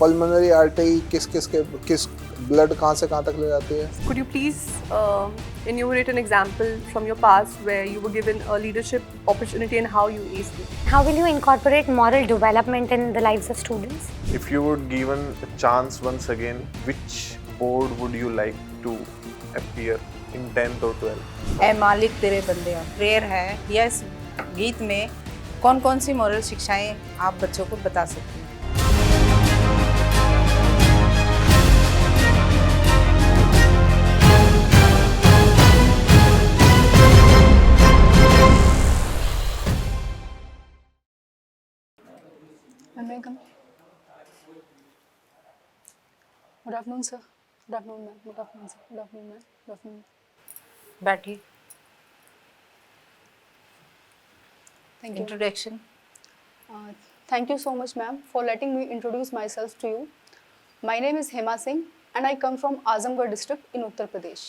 Pulmonary artery किस blood कहाँ से कहाँ तक ले जाती है? Could you please enumerate an example from your past where you were given a leadership opportunity and how you aced it? How will you incorporate moral development in the lives of students? If you would given a chance once again, which board would you like to appear in 10th or 12th? ऐ मालिक तेरे बंदे हैं, prayer है। Yes, गीत में कौन कौन सी moral शिक्षाएं आप बच्चों को बता सकते हैं? May I come? Good afternoon, sir. Good afternoon, ma'am. Good afternoon, sir. Good afternoon, ma'am. Good afternoon. बैठिए। Thank you. Introduction. Thank you so much, ma'am, for letting me introduce myself to you. My name is Hema Singh, and I come from Azamgarh district in Uttar Pradesh.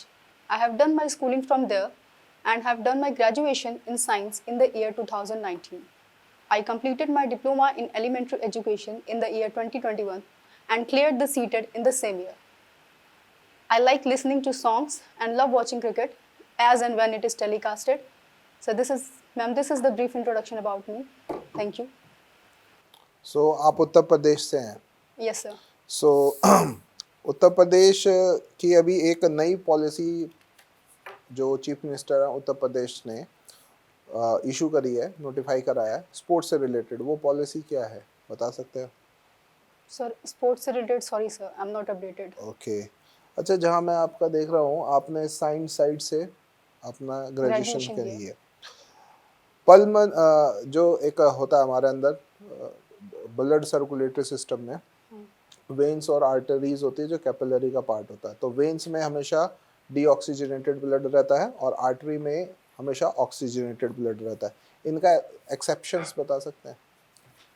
I have done my schooling from there and have done my graduation in science in the year 2019. I completed my diploma in elementary education in the year 2021 and cleared the CTET in the same year. I like listening to songs and love watching cricket as and when it is telecasted. So this is the brief introduction about me. Thank you. So आप उत्तर प्रदेश से हैं? Yes, sir. So Uttar Pradesh की अभी एक नई policy जो chief minister है उत्तर प्रदेश ने इशू करी है, नोटिफाई कराया है स्पोर्ट्स से रिलेटेड। वो पॉलिसी क्या है, बता सकते हो? Sir, sports से related, sorry sir, I'm not updated. Okay अच्छा, जहाँ मैं आपका देख रहा हूँ आपने साइंस साइड से अपना ग्रेजुएशन Graduation करी किया। है। पल्मन जो एक होता है हमारे अंदर ब्लड सर्कुलेटरी सिस्टम में वेन्स और आर्टरीज होती है जो कैपिलरी का पार्ट होता है। तो वेन्स में हमेशा डीऑक्सीजनेटेड ब्लड रहता है और आर्टरी में हमेशा ऑक्सीजनेटेड ब्लड रहता है। इनका एक्सेप्शंस बता सकते हैं?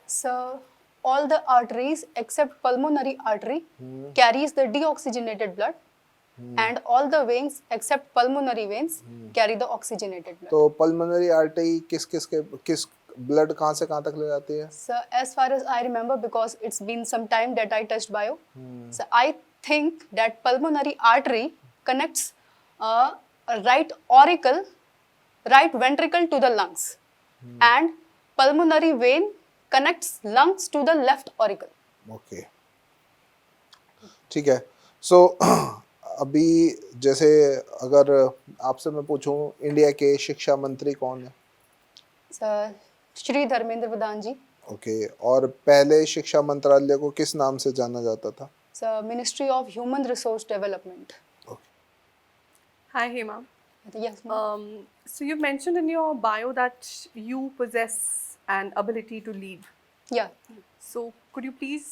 Sir, all the arteries except pulmonary artery carries the deoxygenated blood, and all the veins except pulmonary veins carry the oxygenated blood. तो पल्मोनरी आर्टरी किस ब्लड कहाँ से कहाँ तक ले जाती है? So as far as I remember, because it's been some time that I touched bio, so I think that pulmonary artery connects right ventricle to the lungs, and pulmonary vein connects lungs to the left auricle. Okay ठीक है। सो अभी जैसे अगर आपसे मैं पूछूं India के शिक्षा मंत्री कौन है? So श्री धर्मेंद्र प्रधान जी। ओके और पहले शिक्षा मंत्रालय को किस नाम से जाना जाता था? So Ministry of Human Resource Development. Hi, Hema. Yes, ma'am. So you've mentioned in your bio that you possess an ability to lead. Yeah. So could you please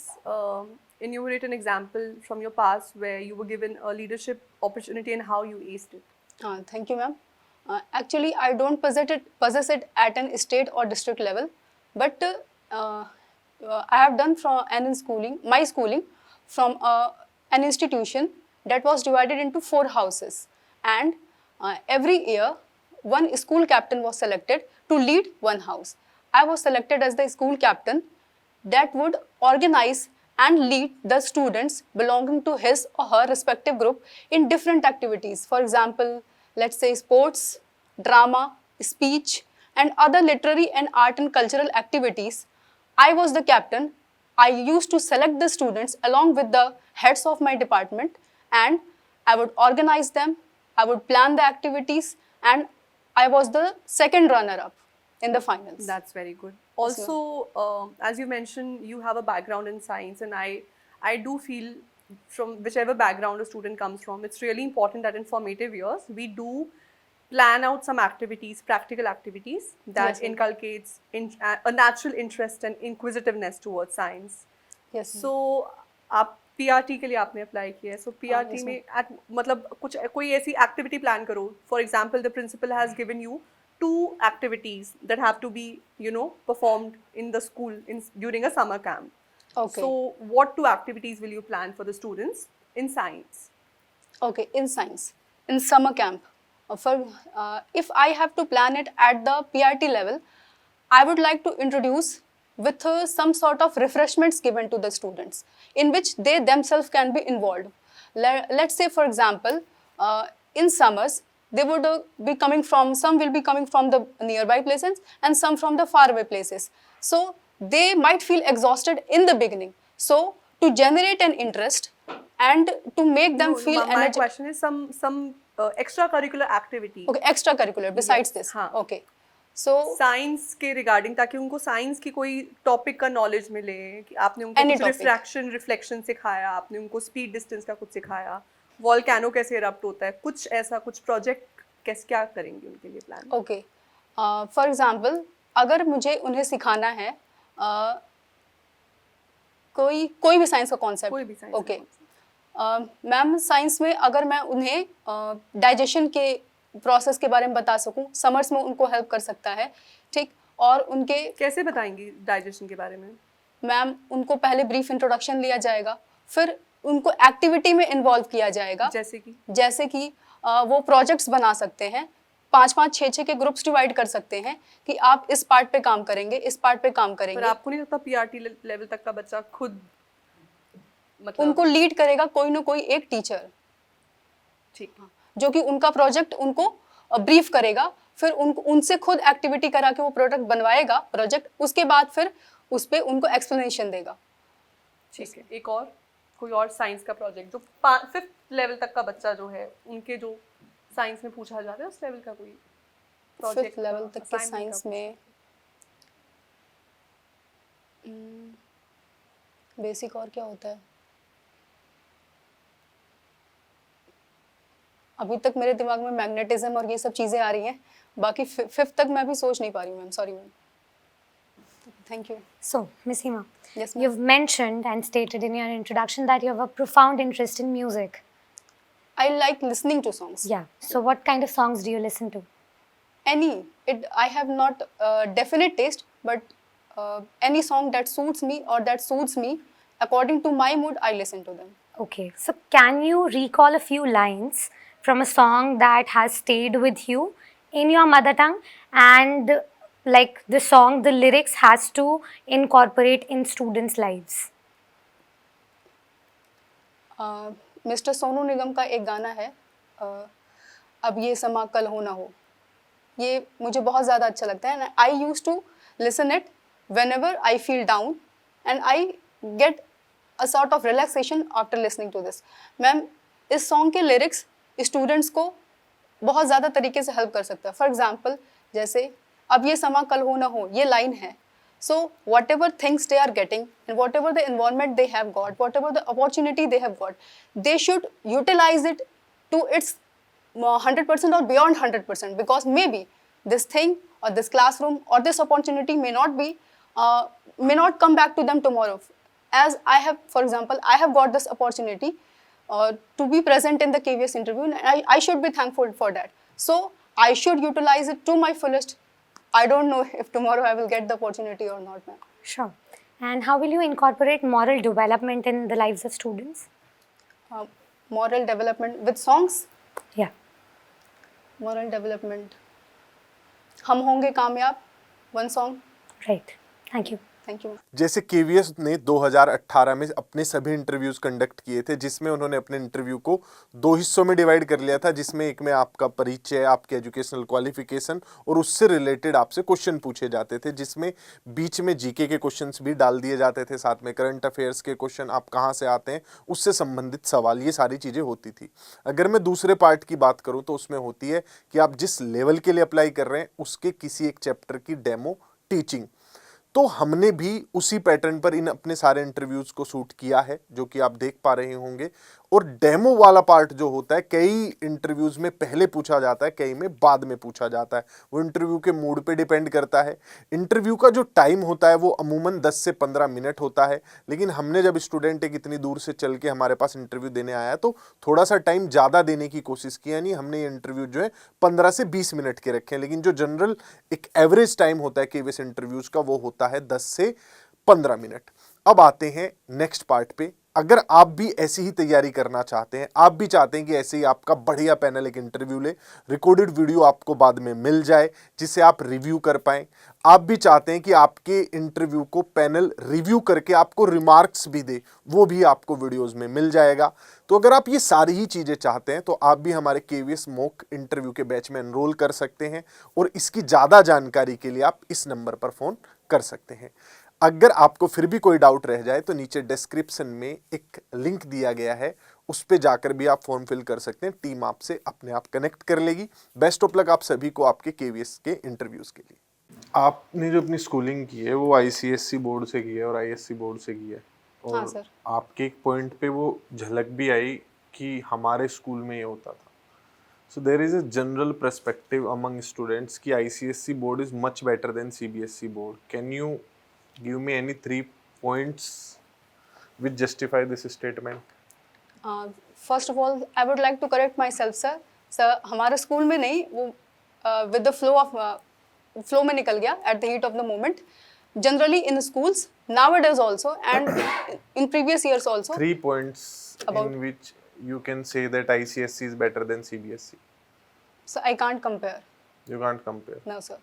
enumerate an example from your past where you were given a leadership opportunity and how you aced it? Thank you, ma'am. Actually, I don't possess it at an state or district level, but I have done my schooling from an institution that was divided into 4 houses, and every year one school captain was selected to lead one house. I was selected as the school captain that would organize and lead the students belonging to his or her respective group in different activities. For example, let's say sports, drama, speech, and other literary and art and cultural activities. I was the captain. I used to select the students along with the heads of my department, and I would organize them, I would plan the activities, and I was the second runner-up in the finals. That's very good. Also, as you mentioned, you have a background in science, and I do feel from whichever background a student comes from, it's really important that in formative years we do plan out some activities, practical activities that Yes, ma'am. inculcates a natural interest and inquisitiveness towards science. Yes, ma'am. So आप PRT के लिए आपने apply किया है, so PRT yes, में मतलब कोई ऐसी एक्टिविटी प्लान करो. For example, the principal has given you 2 activities that have to be performed in the school during a summer camp. Okay. So what 2 activities will you plan for the students in science? Okay, in science, in summer camp. If I have to plan it at the PRT level, I would like to introduce with some sort of refreshments given to the students in which they themselves can be involved. Let's say, for example, in summers, they would be coming from, some will be coming from the nearby places and some from the faraway places. So they might feel exhausted in the beginning. So to generate an interest and to make them feel my energetic. question is some extracurricular activity. Okay, extracurricular besides this. हाँ. Okay. So science के regarding, ताकि उनको science की कोई topic का knowledge मिले, कि आपने उनको Any कुछ topic. रिफ्लेक्शन सिखाया, आपने उनको स्पीड डिस्टेंस का कुछ सिखाया, वॉल्केनो कैसे इरप्ट होता है, कुछ ऐसा कुछ प्रोजेक्ट कैसे क्या करेंगे उनके लिए प्लान? ओके, फॉर एग्जांपल अगर मुझे उन्हें सिखाना है कोई भी साइंस का कॉन्सेप्ट, कोई भी साइंस ओके मैम, साइंस में अगर मैं उन्हें डाइजेशन के प्रोसेस के बारे में बता सकूं, समर्स में उनको हेल्प कर सकता है, ठीक, और उनके कैसे बताएंगी डाइजेशन के बारे में? मैम उनको पहले ब्रीफ इंट्रोडक्शन लिया जाएगा, फिर उनको एक्टिविटी में इन्वॉल्व किया जाएगा, जैसे कि वो प्रोजेक्ट्स बना सकते हैं, 5-5, 6-6 के ग्रुप्स डिवाइड कर सकते हैं कि आप इस पार्ट पे काम करेंगे, इस पार्ट पे काम करेंगे। पर आपको नहीं लगता पीआरटी लेवल तक का बच्चा खुद मतलब उनको लीड करेगा कोई ना कोई एक टीचर, ठीक, जो कि उनका प्रोजेक्ट उनको ब्रीफ करेगा, फिर उनसे खुद एक्टिविटी करा के वो प्रोडक्ट बनवाएगा प्रोजेक्ट, उसके बाद फिर उस पर उनको एक्सप्लेनेशन देगा। ठीक है। एक और कोई और साइंस का प्रोजेक्ट जो 5th लेवल तक का बच्चा जो है, उनके जो साइंस में पूछा जाता है उस लेवल का कोई प्रोजेक्ट 5th लेवल तक के साइंस में बेसिक और क्या होता है? अभी तक मेरे दिमाग में मैग्नेटिज्म और ये सब चीज़ें आ रही हैं, बाकी 5th तक मैं भी सोच नहीं पा रही हूँ ma'am, sorry ma'am. Thank you. So, Miss Hima, Yes, ma'am. you've mentioned and stated in your introduction that you have a profound interest in music. I like listening to songs. Yeah. So, what kind of songs do you listen to? I have not definite taste, but any song that suits me or that suits me according to my mood, I listen to them. Okay. So, can you recall a few lines from a song that has stayed with you in your mother tongue, and like the song, the lyrics has to incorporate in students' lives? Mister Sonu Nigam का एक गाना है, अब ये समा कल हो ना हो, ये मुझे बहुत ज़्यादा अच्छा लगता है, and I use to listen it whenever I feel down and I get a sort of relaxation after listening to this. Ma'am, इस सॉन्ग के लिरिक्स स्टूडेंट्स को बहुत ज़्यादा तरीके से हेल्प कर सकता है। फॉर एग्जाम्पल, जैसे अब ये समा कल हो ना हो, ये लाइन है, so whatever things they are getting and whatever the environment they have got, whatever the opportunity they have got, they should utilize it to its 100% or beyond 100%, because maybe this thing or this classroom or this opportunity may not come back to them tomorrow. As I have, for example, I have got this opportunity to be present in the KVS interview, and I should be thankful for that. So I should utilize it to my fullest. I don't know if tomorrow I will get the opportunity or not, ma'am. Sure. And how will you incorporate moral development in the lives of students? Moral development with songs. Yeah. Moral development. हम होंगे कामयाब, one song. Right. Thank you. Thank you. जैसे KVS ने 2018 में अपने सभी interviews conduct किए थे, जिसमें उन्होंने अपने इंटरव्यू को 2 हिस्सों में डिवाइड कर लिया था, जिसमें एक में आपका परिचय, आपके एजुकेशनल क्वालिफिकेशन और उससे रिलेटेड आपसे क्वेश्चन पूछे जाते थे, जिसमें बीच में जीके के क्वेश्चंस भी डाल दिए जाते थे, साथ में करंट अफेयर्स के क्वेश्चन, आप कहाँ से आते हैं उससे संबंधित सवाल, ये सारी चीज़ें होती थी। अगर मैं दूसरे पार्ट की बात करूँ तो उसमें होती है कि आप जिस लेवल के लिए अप्लाई कर रहे हैं उसके किसी एक चैप्टर की डेमो टीचिंग। तो हमने भी उसी पैटर्न पर इन अपने सारे इंटरव्यूज़ को शूट किया है, जो कि आप देख पा रहे होंगे। और डेमो वाला पार्ट जो होता है, कई इंटरव्यूज़ में पहले पूछा जाता है, कई में बाद में पूछा जाता है। वो इंटरव्यू के मूड पे डिपेंड करता है। इंटरव्यू का जो टाइम होता है वो अमूमन 10 से 15 मिनट होता है, लेकिन हमने जब स्टूडेंट एक इतनी दूर से चल के हमारे पास इंटरव्यू देने आया तो थोड़ा सा टाइम ज़्यादा देने की कोशिश की, यानी हमने ये इंटरव्यू जो है 15 से 20 मिनट के रखे हैं। लेकिन जो जनरल एक एवरेज टाइम होता है केवीएस इंटरव्यूज़ का, वो होता है 10 से 15 मिनट। अब आते हैं नेक्स्ट पार्ट पे अगर आप भी ऐसी ही तैयारी करना चाहते हैं, आप भी चाहते हैं कि ऐसे ही आपका बढ़िया पैनल एक इंटरव्यू ले, रिकॉर्डेड वीडियो आपको बाद में मिल जाए जिसे आप रिव्यू कर पाएं, आप भी चाहते हैं कि आपके इंटरव्यू को पैनल रिव्यू करके आपको रिमार्क्स भी दे, वो भी आपको वीडियोस में मिल जाएगा। तो अगर आप ये सारी ही चीज़ें चाहते हैं तो आप भी हमारे KVS मॉक इंटरव्यू के बैच में एनरोल कर सकते हैं, और इसकी ज़्यादा जानकारी के लिए आप इस नंबर पर फ़ोन कर सकते हैं। अगर आपको फिर भी कोई डाउट रह जाए तो नीचे डिस्क्रिप्शन में एक लिंक दिया गया है, उस पे जाकर भी आप फॉर्म फिल कर सकते हैं, टीम आपसे अपने आप कनेक्ट कर लेगी। बेस्ट ऑफ लक आप सभी को आपके KVS के इंटरव्यूज़ के लिए। आपने जो अपनी स्कूलिंग की है वो ICSE बोर्ड से की है और ISC बोर्ड से की है, और हाँ सर। आपके एक पॉइंट पे वो झलक भी आई कि हमारे स्कूल में ये होता था। So there is a general perspective among students कि ICSE board is much better than CBSE board. Can you give me any 3 points which justify this statement? First of all I would like to correct myself sir. Sir हमारे school में नहीं, वो with the flow में निकल गया at the heat of the moment. Generally in schools nowadays also and in previous years also 3 points About- in which you can say that ICSE is better than CBSE. so I can't compare. You can't compare. No sir.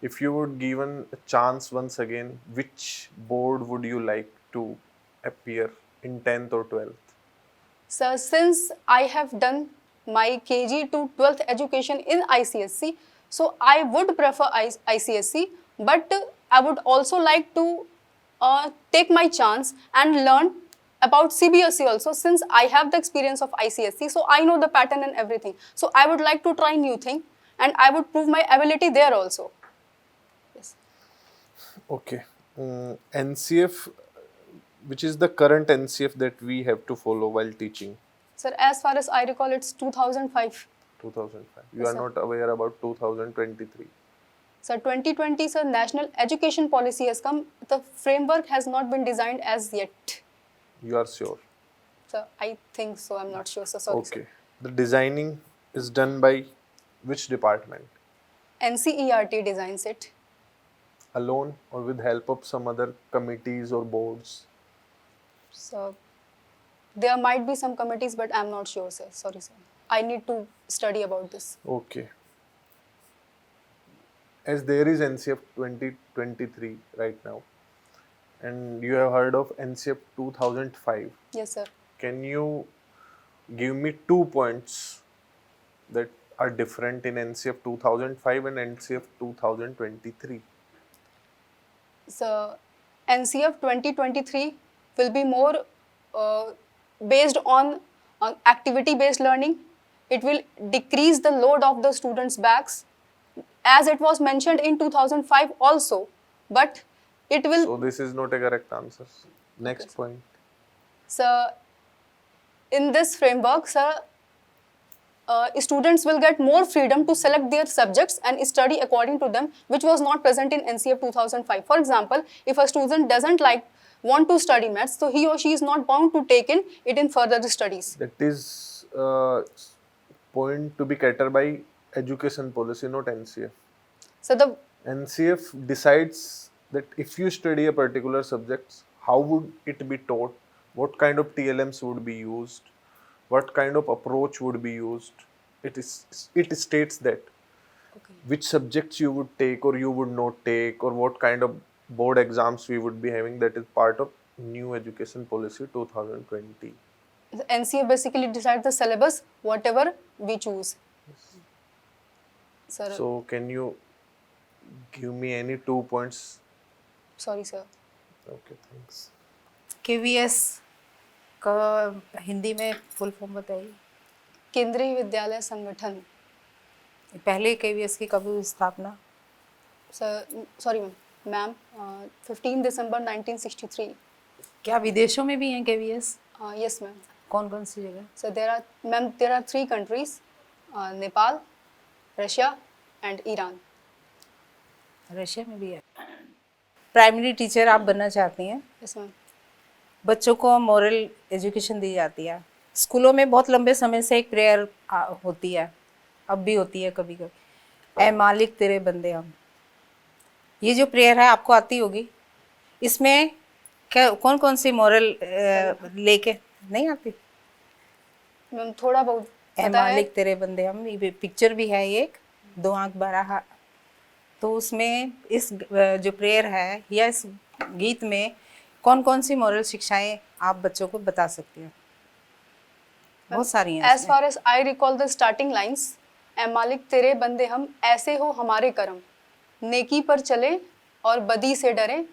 If you would given a chance once again, which board would you like to appear in 10th or 12th? So since I have done my KG to 12th education in ICSE, so I would prefer ICSE, but I would also like to take my chance and learn about CBSE also, since I have the experience of ICSE, so I know the pattern and everything. So I would like to try new thing and I would prove my ability there also. Yes. Okay. NCF, which is the current NCF that we have to follow while teaching? Sir, as far as I recall, it's 2005. 2005. You Yes, are sir. not aware about 2023. Sir, 2020, sir, national education policy has come. The framework has not been designed as yet. You are sure? Sir, I think so. I'm not sure, sir. Sorry, Okay. The designing is done by which department? sir. NCERT designs it. Alone or with help of some other committees or boards? So, there might be some committees, but I'm not sure, sir. Sorry, sir. I need to study about this. Okay. As there is NCF 2023 right now, and you have heard of NCF 2005, Yes, sir. can you give me 2 points that are different in NCF 2005 and NCF 2023? So, NCF 2023 will be more based on activity-based learning. It will decrease the load of the students' backs, as it was mentioned in 2005 also, but it will. So this is not a correct answer. Next point. So, in this framework, sir, students will get more freedom to select their subjects and study according to them, which was not present in NCF 2005. For example, if a student doesn't want to study maths, so he or she is not bound to take it in further studies. That is point to be catered by education policy, not NCF. So the NCF decides that if you study a particular subject, how would it be taught, what kind of TLMs would be used, what kind of approach would be used. It states that which subjects you would take or you would not take, or what kind of board exams we would be having. That is part of new education policy 2020. the NCF basically decides the syllabus, whatever we choose. Sir, So can you give me any 2 points? sorry, sir. Okay, thanks. KVS का हिंदी में full form बताइए। केंद्रीय विद्यालय संगठन। पहले KVS की कब हुई स्थापना? सर, सॉरी मैम, 15 दिसंबर 1963. क्या विदेशों में भी हैं KVS? Yes, ma'am. कौन कौन सी जगह? So there are 3 countries, Nepal, Russia and Iran. Russia में भी है। प्राइमरी टीचर आप बनना चाहती हैं, Yes, ma'am. बच्चों को मॉरल एजुकेशन दी जाती है। स्कूलों में बहुत लंबे समय से एक प्रेयर होती है, अब भी होती है कभी कभी। ऐ मालिक तेरे बंदे हम, ये जो प्रेयर है आपको आती होगी। इसमें क्या कौन कौन सी मॉरल लेके नहीं आती? मैम थोड़ा बहुत ऐ पता है। मालिक तेरे बंदे हम, ये पिक्चर भी है एक, दो आंख बारह। तो उसमें इस जो प्रेयर है या इस गीत में कौन कौन सी मॉरल शिक्षाएं आप बच्चों को बता सकती हो? बहुत सारी हैं As इसमें। far as I recall the starting lines, ऐ मालिक तेरे बंदे हम, ऐसे हो हमारे करम, नेकी पर चले और बदी से डरे,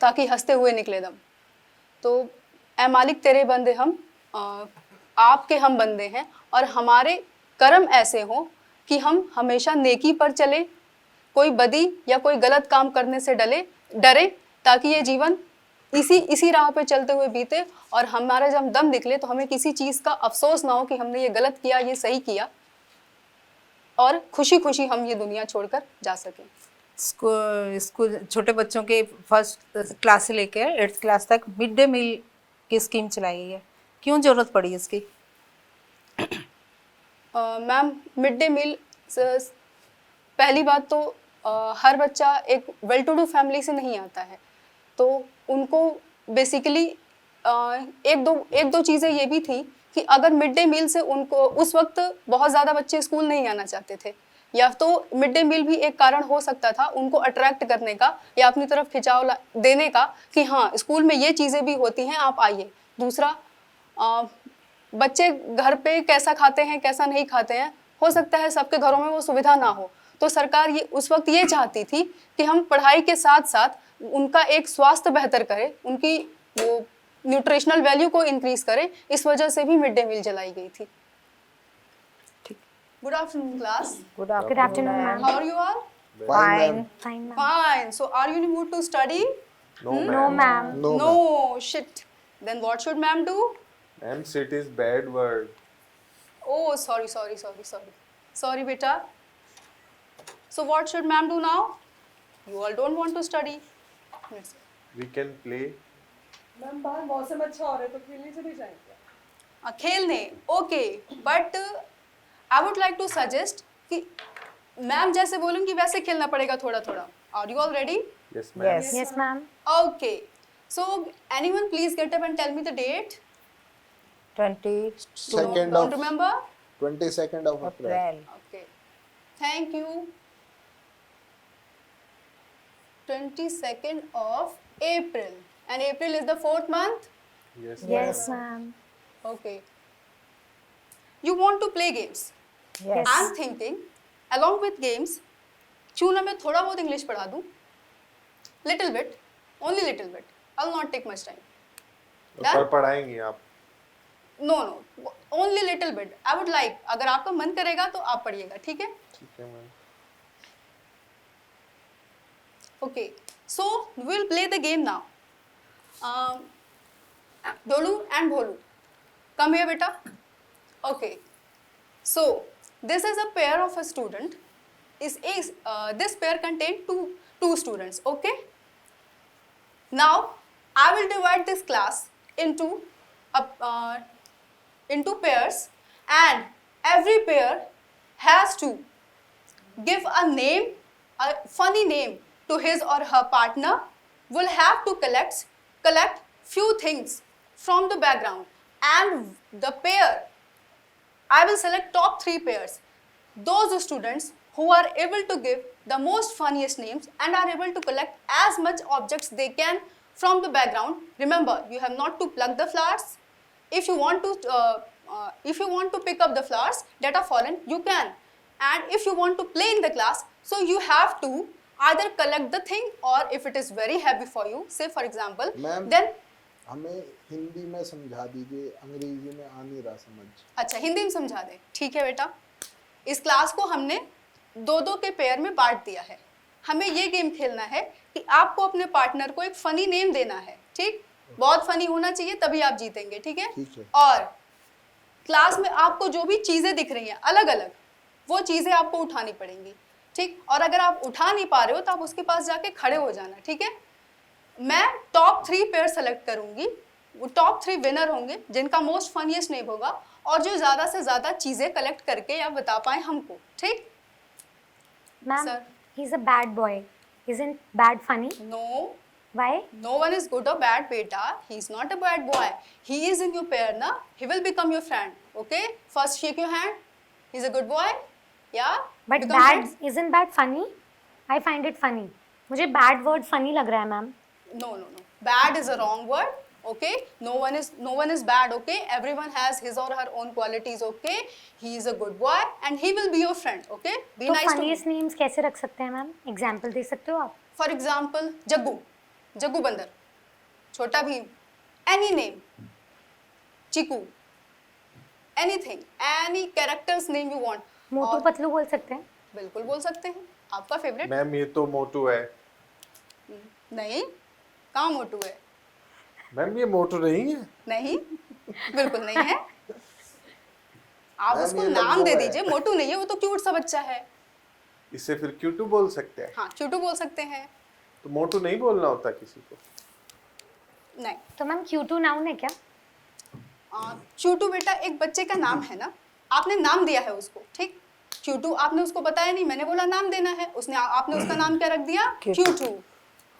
ताकि हंसते हुए निकले दम। तो ऐ मालिक तेरे बंदे हम, आपके हम बंदे हैं और हमारे कर्म ऐसे हों कि हम हमेशा नेकी पर चले, कोई बदी या कोई गलत काम करने से डरे, ताकि ये जीवन इसी राह पे चलते हुए बीते और हमारा जब दम निकले तो हमें किसी चीज़ का अफसोस ना हो कि हमने ये गलत किया, ये सही किया, और खुशी खुशी हम ये दुनिया छोड़कर जा सकें। स्कूल छोटे बच्चों के फर्स्ट क्लास से लेकर 8th क्लास तक मिड डे मील की स्कीम चलाई गई है, क्यों जरूरत पड़ी इसकी? मैम मिड डे मील, पहली बात तो हर बच्चा एक वेल टू डू फैमिली से नहीं आता है, तो उनको बेसिकली एक दो चीज़ें ये भी थी कि अगर मिड डे मील से उनको उस वक्त बहुत ज़्यादा बच्चे स्कूल नहीं आना चाहते थे, या तो मिड डे मील भी एक कारण हो सकता था उनको अट्रैक्ट करने का या अपनी तरफ खिंचाव देने का कि हाँ स्कूल में ये चीज़ें भी होती हैं, आप आइए। दूसरा, बच्चे घर पे कैसा खाते हैं कैसा नहीं खाते हैं, हो सकता है सबके घरों में वो सुविधा ना हो, तो सरकार ये उस वक्त ये चाहती थी कि हम पढ़ाई के साथ साथ उनका एक स्वास्थ्य बेहतर करें, उनकी वो न्यूट्रिशनल वैल्यू को इंक्रीज करें, इस वजह से भी मिड डे मील जलाई गई थी। Good afternoon class, good Good afternoon, ma'am. How are you all? Fine. Fine, ma'am. Fine. So are you in the mood to study? No, No, ma'am. No, No, shit. Then what should ma'am do? ma'am, sit is bad word. Oh, sorry. Sorry, beta. So what should ma'am do now? You all don't want to study. Yes. We can play. Ma'am बाहर मौसम अच्छा हो रहा है तो खेलने चले जाएंगे। खेलने, okay. But I would like to suggest कि मैम जैसे बोलूँगी वैसे खेलना पड़ेगा थोड़ा थोड़ा। Are you all ready? Yes, ma'am. Yes. Yes, ma'am. Okay. So anyone please get up and tell me the date. 20 Second Don't of remember? 22nd of April. April. Okay. Thank you. 22nd of April. And April is the 4th month? Yes, Yes, ma'am. Okay. You want to play games. Yes. I'm thinking, along with games, क्यों ना मैं थोड़ा बहुत English पढ़ा दूँ? Little bit, only little bit. I'll not take much time. पर पढ़ाएंगे आप? No, only little bit. I would like, अगर आपका मन करेगा तो आप पढ़िएगा, ठीक है? ठीक है ma'am. Okay, so we'll play the game now. Dolu and Bholu, come here, beta. Okay, so this is a pair of a student. This pair contain two students. Okay. Now I will divide this class into pairs, and every pair has to give a name, a funny name to his or her partner. Will have to collect few things from the background, and the pair, I will select top 3 pairs. Those students who are able to give the most funniest names and are able to collect as much objects they can from the background. Remember, you have not to pluck the flowers. If you want to pick up the flowers that are fallen, you can. And if you want to play in the class, so you have to either collect the thing, or if it is very heavy for you, say for example, Ma'am, then हमें हिंदी में समझा दीजिए, अंग्रेजी में आ नहीं रहा समझ। अच्छा हिंदी में समझा दें, ठीक है बेटा। इस क्लास को हमने दो के पेयर में बांट दिया है। हमें ये गेम खेलना है कि आपको अपने पार्टनर को एक फनी नेम देना है, ठीक? बहुत फनी होना चाहिए, तभी आप जीतेंगे, ठीक है? ठीक है। और क्लास में आपको जो भी चीज़ें दिख रही हैं अलग अलग, वो चीज़ें आपको उठानी पड़ेंगी, ठीक? और अगर आप उठा नहीं पा रहे हो तो आप उसके पास जाके खड़े हो जाना, ठीक है? मैं टॉप 3 पेयर सेलेक्ट करूंगी, वो टॉप 3 विनर होंगे जिनका मोस्ट फनीएस्ट नेम होगा और जो ज़्यादा से ज़्यादा चीज़ें कलेक्ट करके या बता पाए हमको, ठीक? Ma'am, Sir. he's a bad boy. Isn't bad funny? No, Why? No one is good or bad, beta. He's not a bad boy. He is in your pair, na? He will become your friend. Okay? First shake your hand. He's a good boy. Yeah? But Become bad, friends? isn't bad funny? I find it funny. मुझे bad word funny लग रहा है ma'am. No. Bad is a wrong word. Okay? No one is bad. Okay? Everyone has his or her own qualities. Okay? He is a good boy and he will be your friend. Okay? Be तो nice to him. funniest names कैसे रख सकते हैं ma'am? Example दे सकते हो आप? For example, Jaggu बंदर, छोटा Bhim, any name, Chiku, anything, any character's name you want. मोटू और पतलू बोल सकते हैं. बिल्कुल बोल सकते हैं. आपका फेवरेट? मैम ये तो मोटू है. नहीं, कहाँ मोटू है? मैम ये मोटू नहीं है. नहीं, बिल्कुल नहीं है. आप मैम, उसको ये नाम लंबू दे है. दीजिए. मोटू नहीं है, वो तो क्यूट सा बच्चा है. इसे फिर क्यूटू बोल सकते हैं. हाँ, चूटू बोल सकते हैं. तो मोटू नहीं बोलना होता किसी को. नहीं, तो मैम क्यूटू नाउन है क्या? चूटू बेटा एक बच्चे का नाम है ना. आपने नाम दिया है उसको, ठीक. क्यूटू आपने उसको बताया नहीं, मैंने बोला नाम देना है. उसने आपने उसका नाम क्या रख दिया? क्यूटू.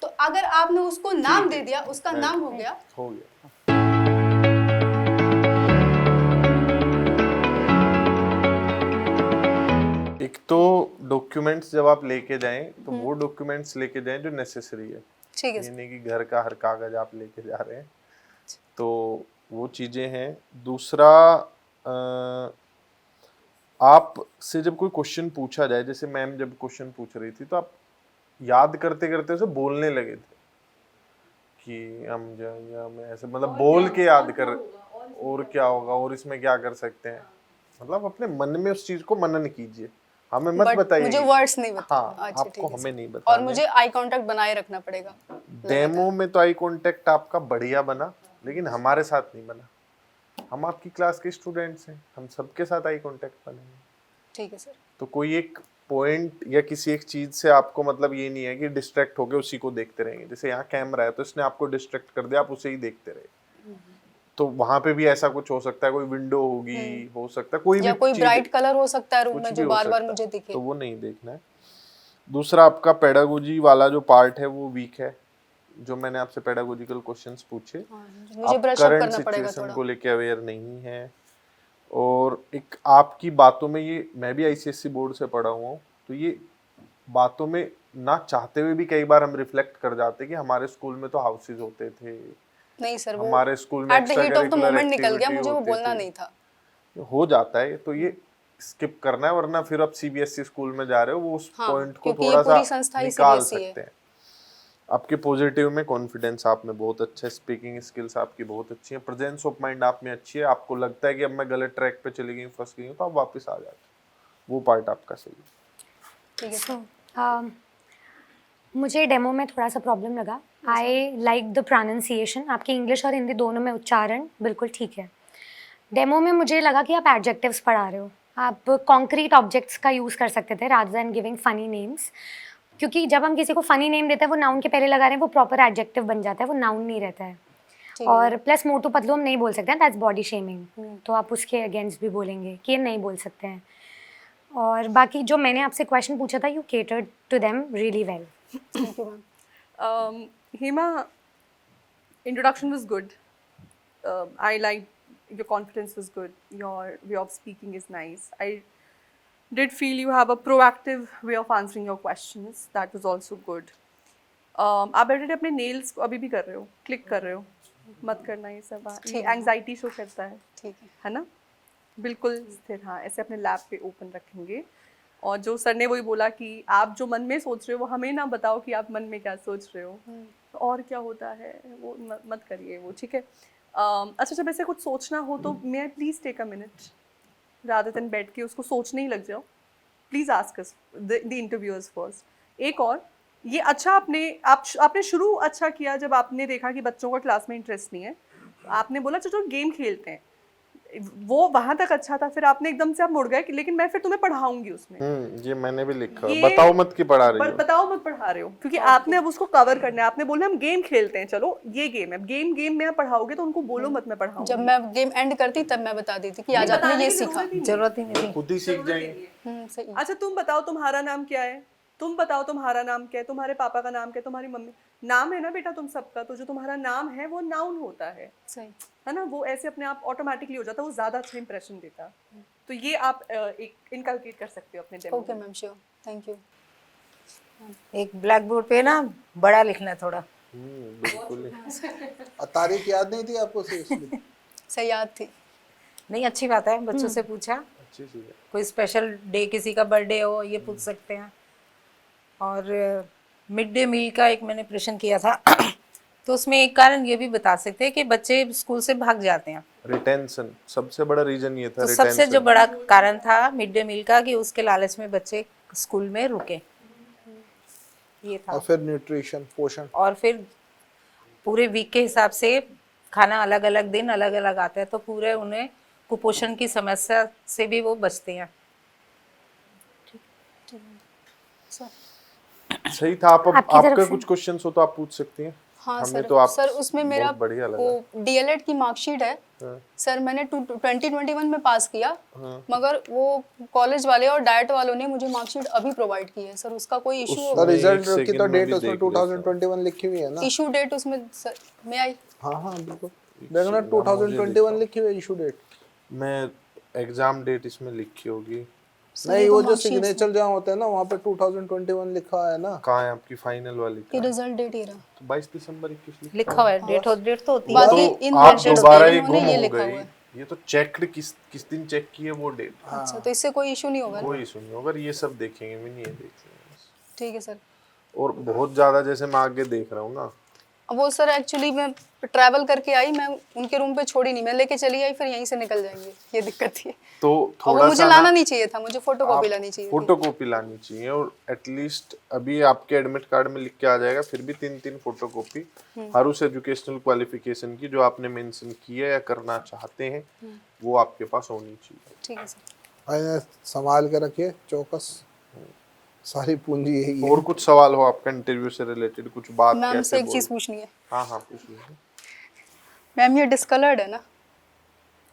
तो अगर आपने उसको नाम दे दिया, उसका नाम हो गया. हो गया. एक तो डॉक्यूमेंट्स जब आप लेके जाएं तो वो डॉक्यूमेंट्स लेके जाएं जो नेसेसरी है. ठीक है ये नहीं कि घर का हर कागज आप लेके जा रहे हैं. तो वो चीजें हैं. दूसरा आप से जब कोई क्वेश्चन पूछा जाए, जैसे मैम जब क्वेश्चन पूछ रही थी तो आप याद करते करते उसे बोलने लगे थे कि हम ऐसे मतलब बोल के याद कर और क्या होगा और इसमें क्या कर सकते हैं. मतलब अपने मन में उस चीज को मनन कीजिए. हमें मत बट बताइए. मुझे वर्ड्स नहीं बता. हाँ, अच्छा, आपको ठीक है हमें सर. नहीं और बताना. मुझे आई कांटेक्ट बनाए रखना पड़ेगा. डेमो में तो आई कांटेक्ट आपका बढ़िया बना, लेकिन हमारे साथ नहीं बना. हम आपकी क्लास के स्टूडेंट्स हैं, हम सबके साथ आई कांटेक्ट बनेंगे. ठीक है सर. तो कोई एक पॉइंट या किसी एक चीज से आपको मतलब ये नहीं है कि डिस्ट्रैक्ट होके उसी को देखते रहेंगे. जैसे यहाँ कैमरा है तो इसने आपको डिस्ट्रैक्ट कर दिया, आप उसे ही देखते रहे. तो वहां पे भी ऐसा कुछ हो सकता है. कोई विंडो होगी, हो सकता है कोई या भी कोई चीज़- ब्राइट कलर हो सकता है रूम कुछ में भी जो हो बार बार सकता मुझे है. दिखे. तो वो नहीं देखना है. दूसरा आपका पेडागोजी वाला जो पार्ट है वो वीक है. जो मैंने आपसे पेडागोजिकल क्वेश्चंस पूछे, मुझे आप ब्रश अप करंट करना पड़ेगा सिचुएशन थोड़ा. को लेके अवेयर नहीं है. और एक आपकी बातों में, ये मैं भी आईसीएससी बोर्ड से पढ़ा हुआ हूँ, तो ये बातों में ना चाहते हुए भी कई बार हम रिफ्लेक्ट कर जाते हैं कि हमारे स्कूल में तो हाउसेज होते थे, नहीं सर, वो हमारे स्कूल में eight the heat of the extracurricular moment निकल गया. activity मुझे वो होते बोलना थे. नहीं था. हो जाता है. तो ये स्किप करना है, वरना फिर आप सीबीएसई स्कूल में जा रहे हो, वो उस हाँ, पॉइंट को क्योंकि ये थोड़ा पूरी सा संस्था ही निकाल CBSE है. सकते हैं. आपके पॉजिटिव में कॉन्फिडेंस आप में बहुत अच्छा है. स्पीकिंग स्किल्स आपकी बहुत अच्छी है. प्रेजेंस ऑफ माइंड आप में अच्छी है. आपको लगता है कि अब मैं गलत ट्रैक पे चली गई, फंस गई हूँ, तो आप वापस आ जाते हो. वो पार्ट आपका सही है. ठीक है सर. So, मुझे डेमो में थोड़ा सा प्रॉब्लम लगा. I like the pronunciation. आपकी इंग्लिश और हिंदी दोनों में उच्चारण बिल्कुल ठीक है. डेमो में मुझे लगा कि आप एडजेक्टिव्स पढ़ा रहे हो. आप कॉन्क्रीट ऑब्जेक्ट्स का यूज़ कर सकते थे rather than giving funny names. क्योंकि जब हम किसी को फ़नी नेम देते हैं, वो नाउन के पहले लगा रहे हैं, वो प्रॉपर एडजेक्टिव बन जाता है, वो नाउन नहीं रहता है. और प्लस मोटू पतलू हम नहीं बोल सकते हैं, दैट्स बॉडी शेमिंग. तो आप उसके अगेंस्ट भी बोलेंगे कि ये नहीं बोल सकते हैं. और बाकी जो मैंने आपसे क्वेश्चन पूछा था, you catered to them really well. Thank you ma'am. Hema, introduction was good. I liked your confidence was good. Your way of speaking is nice. I did feel you have a proactive way of answering your questions. That was also good. आप बैठे अपने nails को अभी भी कर रहे हो, click कर रहे हो. मत करना ये सब. ये anxiety show करता है. ठीक है ना. बिल्कुल स्थिर. हाँ, ऐसे अपने लैब पे ओपन रखेंगे. और जो सर ने वही बोला कि आप जो मन में सोच रहे हो वो हमें ना बताओ कि आप मन में क्या सोच रहे हो, तो और क्या होता है वो मत करिए वो. ठीक है. अच्छा, जब ऐसे कुछ सोचना हो तो may I please take a minute rather than बैठ के उसको सोचने ही लग जाओ. Please ask us the interviewers first. एक और ये अच्छा आपने शुरू अच्छा किया जब आपने देखा कि बच्चों का क्लास में इंटरेस्ट नहीं है. आपने बोला चलो गेम खेलते हैं, वो वहां तक अच्छा था. फिर आपने एकदम से आप मुड़ गए कि लेकिन मैं फिर तुम्हें पढ़ाऊंगी उसमें. ये मैंने भी लिखा. ये- बताओ मत कि पढ़ा रही हो. बताओ मत पढ़ा रहे हो, क्योंकि आपने अब उसको कवर करना है. आपने बोला हम गेम खेलते हैं, चलो ये गेम है. गेम में आप पढ़ाओगे तो उनको बोलो मत मैं पढ़ाऊंगी. जब मैं गेम एंड करती तब मैं बता देती कि आज आपने ये सीखा. जरूरत ही नहीं. खुद ही सीख जाएंगे. सही. अच्छा, तुम बताओ तुम्हारा नाम क्या है? तुम बताओ तुम्हारा नाम क्या है, तुम्हारे पापा का नाम क्या है, तुम्हारी मम्मी, नाम है ना बेटा तुम सबका, तो जो तुम्हारा नाम है वो नाउन होता सही। है ना, वो ऐसे अपने आप ऑटोमेटिकली हो जाता है, वो ज्यादा अच्छा इंप्रेशन देता है। तो ये आप एक इनकलकेट कर सकते हो अपने डेमो ओके में। Ma'am, sure, thank you. एक ब्लैक बोर्ड पे ना बड़ा लिखना है थोड़ा। बिल्कुल तारीख याद नहीं थी आपको सीरियसली? सही याद थी। नहीं, अच्छी बात है, बच्चों से पूछा। अच्छी चीज है। कोई स्पेशल डे, किसी का बर्थडे हो, ये पूछ सकते हैं। और मिड डे मील का एक मैंने प्रश्न किया था तो उसमें एक कारण ये भी बता सकते हैं कि बच्चे स्कूल से भाग जाते हैं। रिटेंशन सबसे बड़ा रीजन ये था, तो सबसे जो रिटेंशन। बड़ा कारण था मिड डे मील का कि उसके लालच में बच्चे स्कूल में रुके, ये था। और फिर न्यूट्रिशन, पोषण। और फिर पूरे वीक के हिसाब से खाना अलग अलग दिन अलग अलग आता है, तो पूरे उन्हें कुपोषण की समस्या से भी वो बचते हैं। सही था। आप आपकी तरफ आपका से? कुछ क्वेश्चंस हो तो आप पूछ सकती हैं। हाँ हमें सर, तो आप सर उसमें मेरा बहुत बढ़िया लगा। वो डीएलएड की मार्कशीट है हाँ। सर, मैंने 2021 में पास किया, हाँ। मगर वो कॉलेज वाले और डाइट वालों ने मुझे मार्कशीट अभी प्रोवाइड की है सर, उसका कोई इशू उस- होगा? मैं रिजल्ट एक की सेकंड तो में डेट भी उसमें देख लेता हूँ। 2021 लिखी हुई है ना? इशू डेट उसमें सर में आई। हाँ हाँ बिल्कुल, देखना 2021 लिखी हुई है इशू डेट। मैं एग्जाम डेट इसमें लिखी होगी। नहीं, वो जो सिग्नेचर जहाँ होते हैं ना वहाँ पे 2021 लिखा है ना। कहाँ है आपकी फाइनल वाली? कि रिजल्ट डेट ही रहा, तो 22 दिसंबर 21 लिखा हुआ है, डेट तो होती है। बाकी तो इन आप डेट्स दोबारा पे ये इन्होंने गुम ये हो लिखा गई। हुआ है। ये तो चेक्ड किस दिन चेक की है वो डेट। अच्छा, तो इससे कोई इशू नहीं होगा ना? कोई इशू नहीं होगा, ये सब देखेंगे भी नहीं, ये देख लेंगे बस। ठीक है सर। और बहुत ज्यादा जैसे मैं आगे देख रहा हूँ ना, वो सर एक्चुअली मैं ट्रैवल करके आई, मैं उनके रूम पे छोड़ी नहीं, मैं लेके चली आई, फिर यहीं से निकल जाएंगे, ये दिक्कत थी। तो और थोड़ा वो मुझे सा लाना ना नहीं चाहिए था, मुझे फोटो कॉपी लानी चाहिए थी। फोटो कॉपी लानी चाहिए। और एटलीस्ट अभी आपके एडमिट कार्ड में लिख के आ जाएगा, फिर भी 3 फोटो कॉपी हर उस एजुकेशनल क्वालिफिकेशन की जो आपने मेंशन की है या करना चाहते हैं, वो आपके पास होनी चाहिए। ठीक है सर। अरे, संभाल के रखिए चौकस, सारी पूंजी यही है। और कुछ सवाल हो आपका इंटरव्यू से रिलेटेड, कुछ बात मैम कैसे से एक बोल- चीज़ पूछनी है। हाँ हाँ पूछ लीजिए। मैम ये डिस्कलर्ड है ना,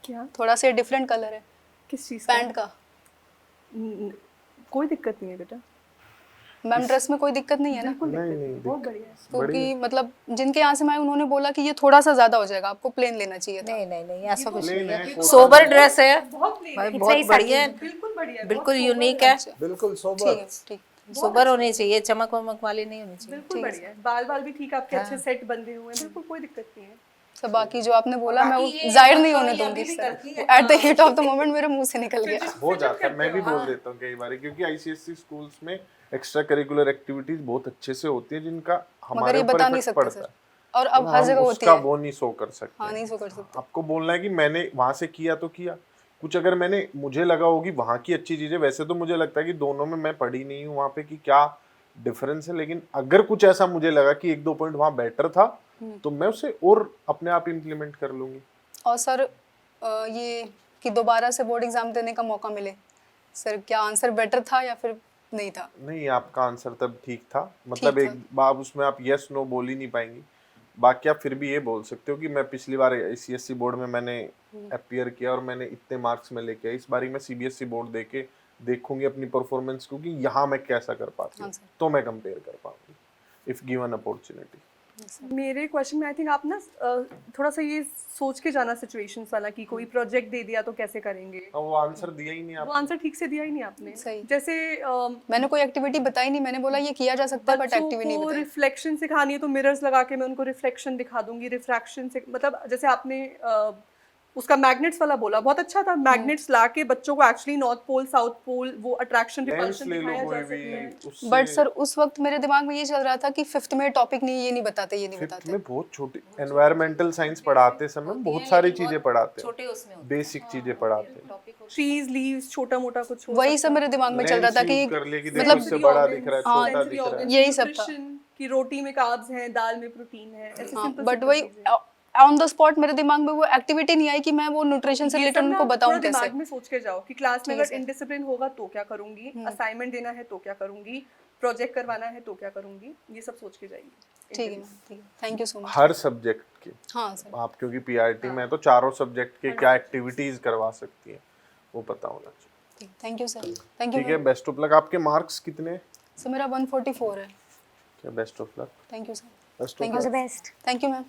क्या? थोड़ा सा डिफरेंट कलर है किस चीज़ का? पैंट का। कोई दिक्कत नहीं है बेटा, मैम ड्रेस में कोई दिक्कत नहीं है ना? नहीं बहुत बढ़िया है। क्योंकि मतलब जिनके यहाँ से मैं, उन्होंने बोला कि ये थोड़ा सा ज्यादा हो जाएगा, आपको प्लेन लेना चाहिए था। नहीं नहीं नहीं, ऐसा कुछ नहीं plain है, है, कोट सोबर ड्रेस है बहुत plain भाई, है। बहुत बढ़िया है, बिल्कुल बढ़िया है, बिल्कुल बहुत यूनिक है। बिल्कुल ठीक सोबर। है, ठीक। सोबर होनी चाहिए, चमक वमक वाली नहीं होनी चाहिए। बिल्कुल बढ़िया है। बाल बाल भी ठीक, आपके अच्छे सेट बंधे हुए हैं, बिल्कुल कोई दिक्कत नहीं है। तो बाकी जो आपने बोला मैं वो जाहिर नहीं होने दूंगी sir, eight the heat of the moment मेरे मुंह से निकल गया। हो जाता है, मैं भी बोल देता हूँ कई बार, क्योंकि आईसीएसई स्कूल्स में एक्स्ट्रा करिकुलर एक्टिविटीज बहुत अच्छे से होती है जिनका मगर हमारे ये ऊपर बता नहीं इफेक्ट सकते पड़ता सर, है। और अब हर हम जगह होती उसका है। वो नहीं शो कर सकते। हाँ, नहीं सो कर सकते। आपको बोलना है कि मैंने वहां से किया तो किया, कुछ अगर मैंने मुझे लगा होगी वहां की अच्छी चीजें, वैसे तो मुझे लगता है कि दोनों में मैं पढ़ी नहीं हूँ वहां पे कि क्या डिफरेंस है, लेकिन अगर कुछ ऐसा मुझे लगा कि 1-2 पॉइंट वहां बेटर था तो मैं उसे और अपने आप इम्प्लीमेंट कर लूंगी। और सर ये कि दोबारा से बोर्ड एग्जाम देने का मौका मिले, सर क्या आंसर बेटर था या फिर नहीं था? नहीं, आपका आंसर तब ठीक था, मतलब ठीक एक बार उसमें आप यस नो बोल ही नहीं पाएंगी। बाकी आप फिर भी ये बोल सकते हो कि मैं पिछली बार आईसीएसई बोर्ड में मैंने अपीयर किया और मैंने इतने मार्क्स में लेके आया, इस बारी मैं सीबीएसई बोर्ड देके देखूंगी अपनी परफॉर्मेंस को कि यहाँ मैं कैसा कर पाती हूँ, हाँ, सर। तो मैं कंपेयर कर पाऊंगी इफ गिवन अपॉर्चुनिटी। मेरे क्वेश्चन में आई थिंक आप ना थोड़ा सा ये सोच के जाना सिचुएशंस वाला कि कोई प्रोजेक्ट दे दिया तो कैसे करेंगे, वो आंसर दिया ही नहीं वो आप। आंसर ठीक से दिया ही नहीं आपने। सही। जैसे मैंने कोई एक्टिविटी बताई नहीं, मैंने बोला ये किया जा सकता है बट बच्चों एक्टिविटी नहीं को बताई। रिफ्लेक्शन सिखानी है तो मिरर्स लगा के मैं उनको रिफ्लेक्शन दिखा दूंगी, रिफ्रैक्शन से मतलब जैसे आपने उसका मैग्नेट्स वाला बोला, बहुत अच्छा था। मैग्नेट्स ला के बच्चों को actually north pole south pole वो अट्रैक्शन लेंस रिपल्शन ले लो दिखाया कोई जा भी, सकता है। उससे बट सर उस वक्त मेरे दिमाग में ये चल रहा था कि 5th में टॉपिक नहीं, ये नहीं बताते, ये नहीं फिफ्थ बताते। में बहुत छोटी एनवायरमेंटल साइंस पढ़ाते समय बहुत सारी चीजें पढ़ाते हैं, छोटे उसमें होते बेसिक चीजें पढ़ाते हैं। ट्रीज लीव्स छोटा मोटा कुछ हो वही सब मेरे दिमाग में चल रहा था Lens कि use कर लिया कि देखो मतलब इससे बड़ा दिख रहा है, हाँ, छोटा दिख रहा है। यही सब था। कि रोटी में कार्ब्स हैं, दाल में प्रोटीन है, ऐसे सिंपल बट वही ऑन द स्पॉट मेरे दिमाग में वो एक्टिविटी नहीं आई कि मैं वो न्यूट्रिशन से रिलेटेड उनको बताऊं कैसे। दिमाग में सोच के जाओ कि क्लास में ठीक है अगर सर। इनडिसिप्लिन होगा तो क्या करूंगी, असाइनमेंट देना है तो क्या करूंगी, प्रोजेक्ट करवाना है तो क्या करूंगी, ये सब सोच के जाइए। ठीक है, ठीक है, thank you so much. Her subject के हाँ सर, आप, क्योंकि पीआरटी में तो चारों सब्जेक्ट के क्या एक्टिविटीज करवा सकती है वो पता होना चाहिए। Thank you sir, thank you. ठीक है, बेस्ट ऑफ लक। आपके मार्क्स कितने? सो मेरा 144 है. Best of luck. Thank you sir. Best of Thank all you. The best. Thank you ma'am.